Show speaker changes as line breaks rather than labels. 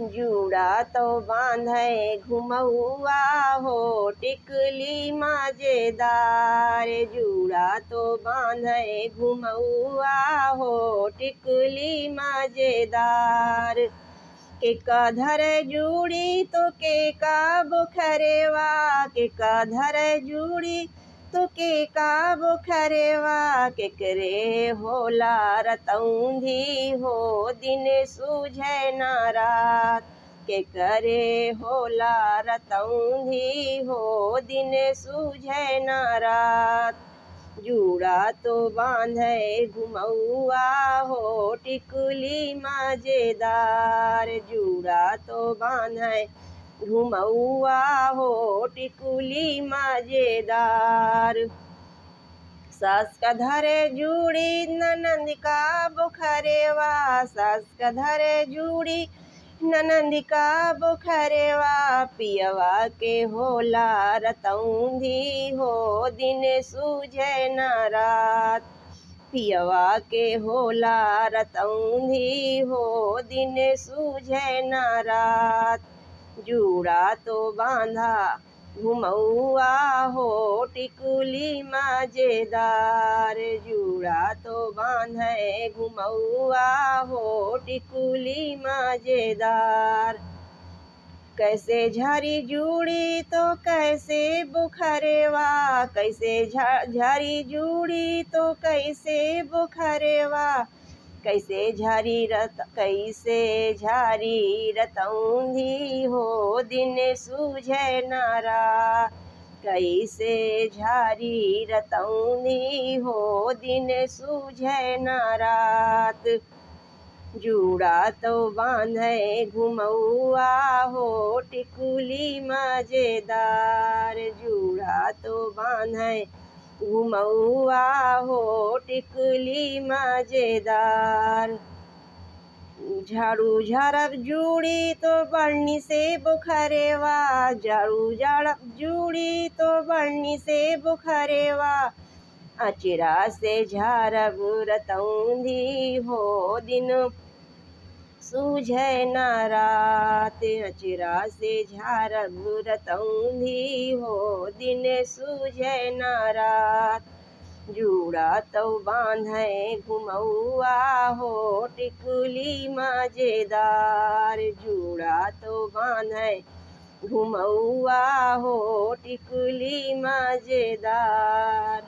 जूड़ा तो बांधे घुमौआ हो टिकली मजेदार। जूड़ा तो बांधे घुमौआ हो टिकली मजेदार। के कधर जूड़ी तो के का बुखरेवा, के कधर जूड़ी तो के का बुखरेवा। के करे होला रतौंधी हो दिन सूझे ना रात। के करे होला रतौंधी हो दिन सूझे ना रात। जूड़ा तो बांधे घुमौआ हो टिकुली मजेदार। जूड़ा तो बांधे घुमौआ हो टिकुली मजेदार। सास का धरे जूड़ी ननंद का बुखरेवा, सास का धरे जूड़ी ननंद का बुखरेवा। पियवा के होला रतौंधी हो दिन सूझे ना रात। पियवा के होला रतौंधी हो दिन सूझे ना रात। जूड़ा तो बांधा घुमौआ हो टिकुली मजेदार। जूड़ा तो बांधे घुमौआ हो टिकुली मजेदार। कैसे झरी जूड़ी तो कैसे बुखरेवा, कैसे झरी जूड़ी तो कैसे बुखरेवा। कैसे झरी रतौंधी हो दिन सूझे ना रात। कैसे झरी रतौंधी हो दिन सूझे ना रात। जूड़ा तो बांधे घुमौआ हो टिकुली मजेदार। जूड़ा तो बांधे घुमौआ हो टिकुली मजेदार। झाड़ू झाड़ब जूड़ी तो बढ़नी से बुखरेवा, झाड़ू झाड़ब जूड़ी तो बढ़नी से बुखरेवा। अचरा से झाड़ब रतौंधी हो दिन सूझे ना रात। अचरा से झाड़ब रतौंधी हो दिन सूझे ना रात। जूड़ा तो बांधे घुमौआ हो टिकुली मजेदार। जूड़ा तो बांधे घुमौआ हो टिकुली मजेदार।